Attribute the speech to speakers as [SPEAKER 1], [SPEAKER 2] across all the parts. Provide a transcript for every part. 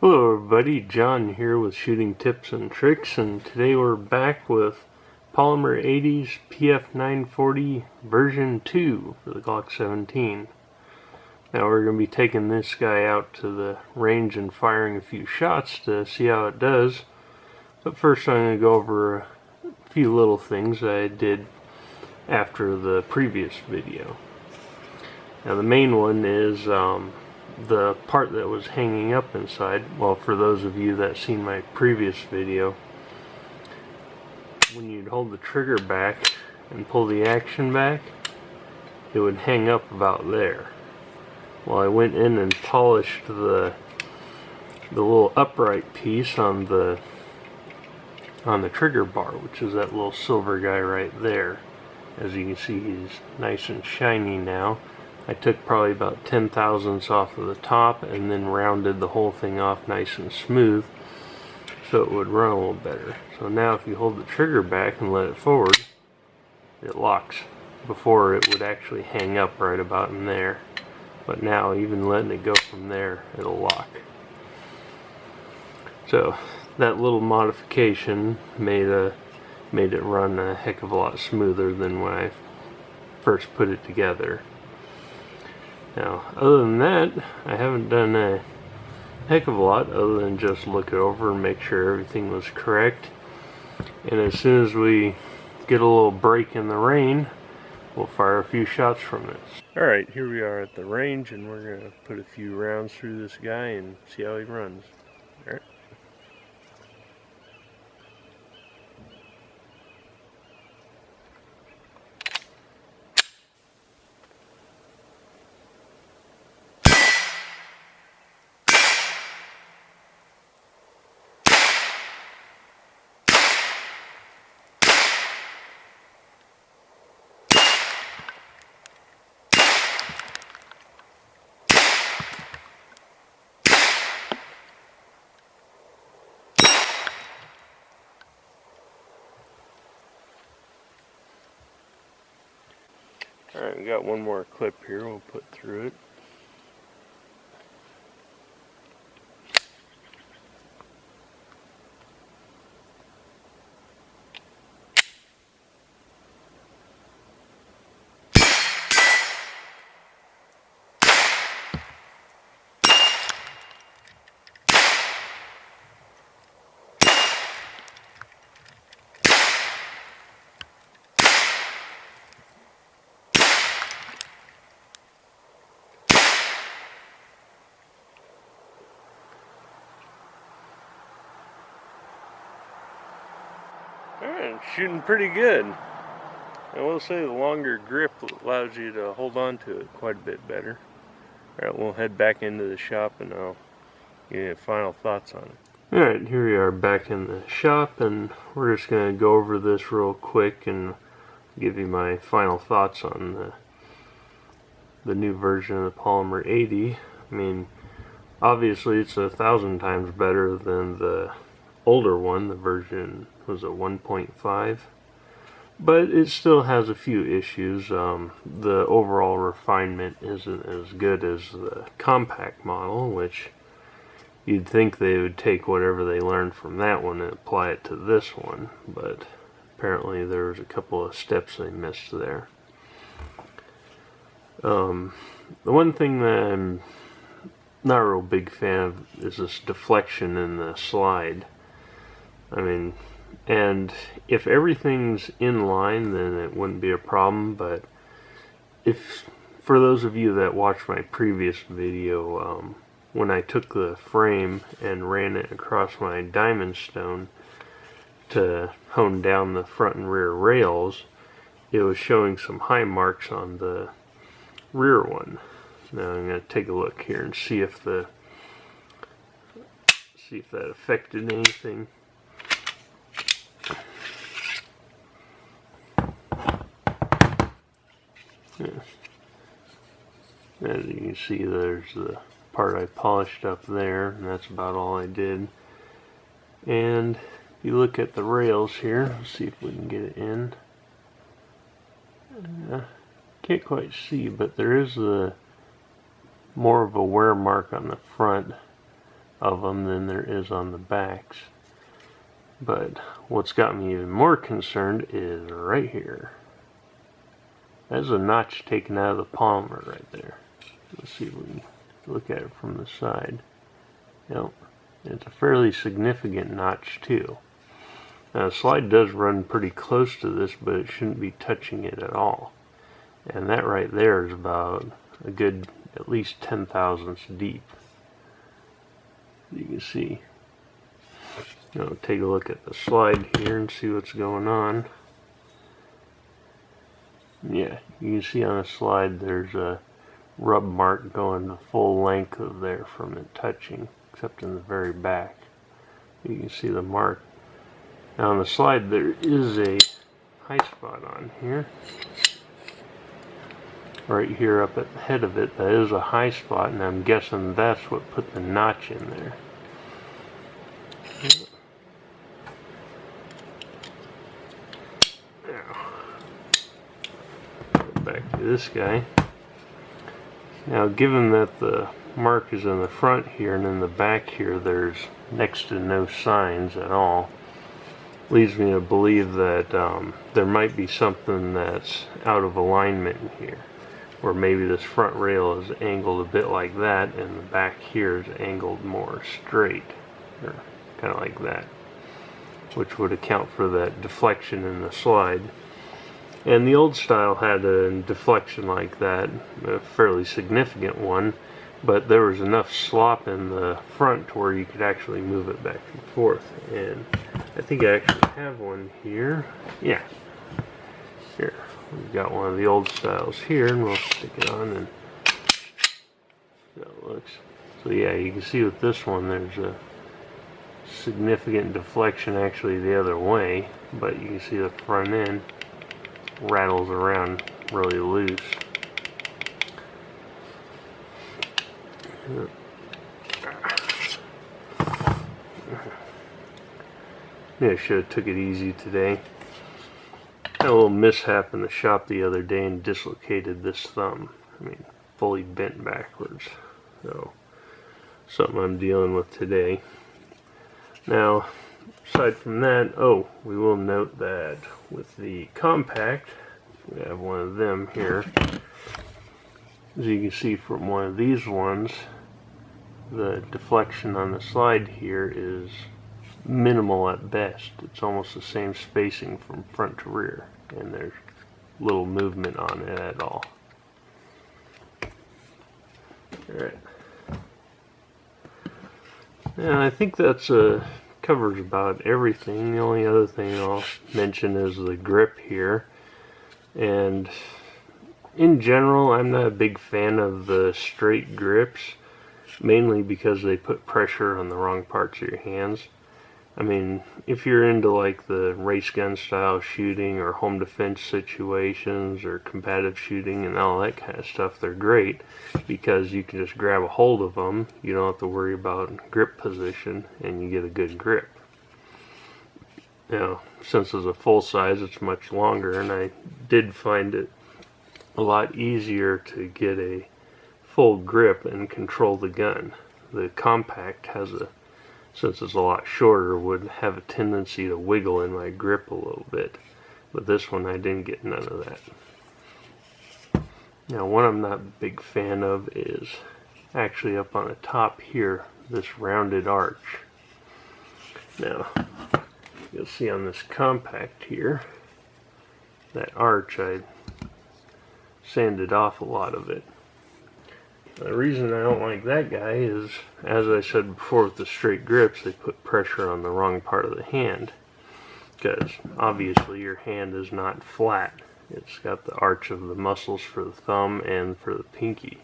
[SPEAKER 1] Hello everybody, John here with Shooting Tips and Tricks, and today we're back with Polymer80's pf940 version 2 for the Glock 17. Now we're going to be taking this guy out to the range and firing a few shots to see how it does. But first I'm going to go over a few little things I did after the previous video. Now the main one is the part that was hanging up inside. Well, for those of you that seen my previous video, when you'd hold the trigger back and pull the action back, it would hang up about there. Well, I went in and polished the little upright piece on the trigger bar, which is that little silver guy right there. As you can see, he's nice and shiny now. I took probably about 10 thousandths off of the top and then rounded the whole thing off nice and smooth so it would run a little better. So now if you hold the trigger back and let it forward, it locks. Before it would actually hang up right about in there, but now even letting it go from there, it'll lock. So that little modification made it run a heck of a lot smoother than when I first put it together. Now, other than that, I haven't done a heck of a lot other than just look it over and make sure everything was correct. And as soon as we get a little break in the rain, we'll fire a few shots from this. Alright, here we are at the range, and we're going to put a few rounds through this guy and see how he runs. Alright. Alright, we got one more clip here we'll put through it. Alright, shooting pretty good. I will say the longer grip allows you to hold on to it quite a bit better. Alright, we'll head back into the shop and I'll give you final thoughts on it. Alright, here we are back in the shop, and we're just going to go over this real quick and give you my final thoughts on the new version of the Polymer80. I mean, obviously it's 1,000 times better than the older one. The version was a 1.5, but it still has a few issues. The overall refinement isn't as good as the compact model, which you'd think they would take whatever they learned from that one and apply it to this one, but apparently there was a couple of steps they missed there. The one thing that I'm not a real big fan of is this deflection in the slide. I mean, and if everything's in line, then it wouldn't be a problem, but if, for those of you that watched my previous video, when I took the frame and ran it across my diamond stone to hone down the front and rear rails, it was showing some high marks on the rear one. Now I'm going to take a look here and see if that affected anything. Yeah. As you can see, there's the part I polished up there, and that's about all I did. And if you look at the rails here, let's see if we can get it in. Can't quite see, but there is more of a wear mark on the front. of them than there is on the backs. But what's got me even more concerned is right here. That's a notch taken out of the polymer right there. Let's see if we can look at it from the side. Yep, it's a fairly significant notch too. Now the slide does run pretty close to this, but it shouldn't be touching it at all. And that right there is about a good at least 10 thousandths deep. You can see. Now take a look at the slide here and see what's going on. Yeah, you can see on the slide there's a rub mark going the full length of there from it touching, except in the very back. You can see the mark. Now on the slide there is a high spot on here. Right here up at the head of it, that is a high spot, and I'm guessing that's what put the notch in there. Back to this guy. Now given that the mark is in the front here and in the back here there's next to no signs at all, leads me to believe that there might be something that's out of alignment here, or maybe this front rail is angled a bit like that and the back here is angled more straight, or kind of like that, which would account for that deflection in the slide. And the old style had a deflection like that, a fairly significant one, but there was enough slop in the front to where you could actually move it back and forth. And I think I actually have one here. Yeah. Here. We've got one of the old styles here, and we'll stick it on and see how it looks. So yeah, you can see with this one there's a significant deflection actually the other way, but you can see the front end rattles around really loose. Yeah, I should have took it easy today. Had a little mishap in the shop the other day and dislocated this thumb. I mean, fully bent backwards. So, something I'm dealing with today. Now, aside from that, we will note that with the compact, we have one of them here. As you can see from one of these ones, the deflection on the slide here is minimal at best. It's almost the same spacing from front to rear, and there's little movement on it at all. Alright. And I think that's covers about everything. The only other thing I'll mention is the grip here. And in general, I'm not a big fan of the straight grips, mainly because they put pressure on the wrong parts of your hands. I mean, if you're into like the race gun style shooting or home defense situations or combative shooting and all that kind of stuff, they're great because you can just grab a hold of them. You don't have to worry about grip position and you get a good grip. Now, since it's a full size, it's much longer, and I did find it a lot easier to get a full grip and control the gun. The compact has since it's a lot shorter, would have a tendency to wiggle in my grip a little bit. But this one I didn't get none of that. Now what I'm not a big fan of is actually up on the top here, this rounded arch. Now, you'll see on this compact here, that arch, I sanded off a lot of it. The reason I don't like that guy is, as I said before with the straight grips, they put pressure on the wrong part of the hand. Because obviously your hand is not flat. It's got the arch of the muscles for the thumb and for the pinky.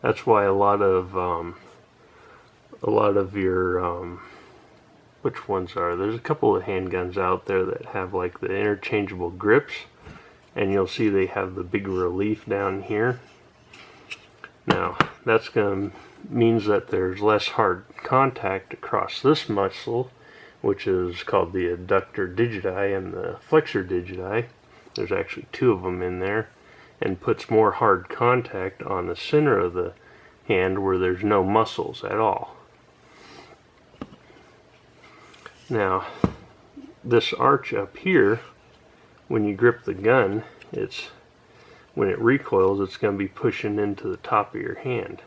[SPEAKER 1] That's why a lot of your which ones are? There's a couple of handguns out there that have like the interchangeable grips, and you'll see they have the big relief down here. Now, that's means that there's less hard contact across this muscle, which is called the adductor digiti and the flexor digiti. There's actually two of them in there, and puts more hard contact on the center of the hand where there's no muscles at all. Now, this arch up here, when you grip the gun, when it recoils, it's going to be pushing into the top of your hand.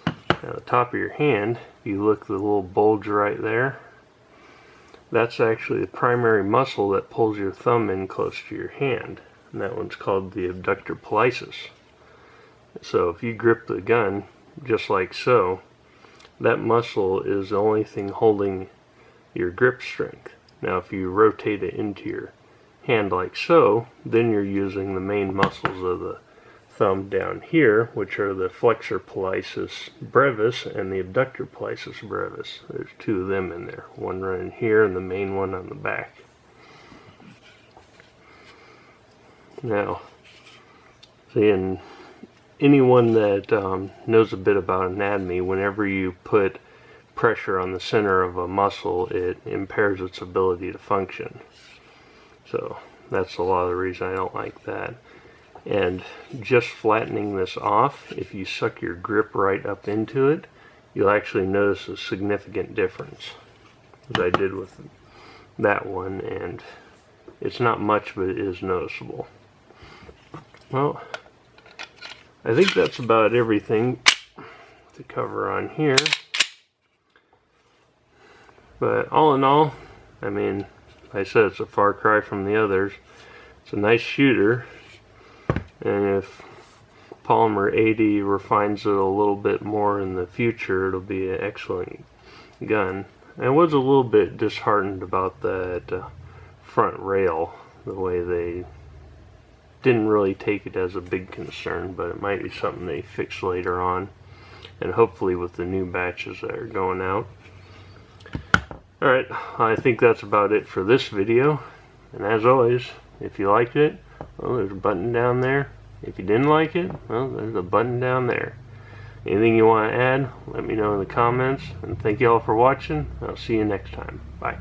[SPEAKER 1] Now, the top of your hand, if you look at the little bulge right there, that's actually the primary muscle that pulls your thumb in close to your hand. And that one's called the abductor pollicis. So if you grip the gun just like so, that muscle is the only thing holding your grip strength. Now if you rotate it into your hand like so, then you're using the main muscles of the thumb down here, which are the flexor pollicis brevis and the abductor pollicis brevis. There's two of them in there, one running here and the main one on the back. Now, seeing anyone that knows a bit about anatomy, whenever you put pressure on the center of a muscle, it impairs its ability to function. So that's a lot of the reason I don't like that. And just flattening this off, if you suck your grip right up into it, you'll actually notice a significant difference, as I did with that one, and it's not much, but it is noticeable. Well, I think that's about everything to cover on here. But all in all, I mean, like I said, it's a far cry from the others. It's a nice shooter, and if Polymer80 refines it a little bit more in the future, it'll be an excellent gun. I was a little bit disheartened about that front rail, the way they didn't really take it as a big concern, but it might be something they fix later on, and hopefully with the new batches that are going out. Alright, I think that's about it for this video, and as always, if you liked it, well, there's a button down there. If you didn't like it, well, there's a button down there. Anything you want to add, let me know in the comments, and thank you all for watching. I'll see you next time. Bye.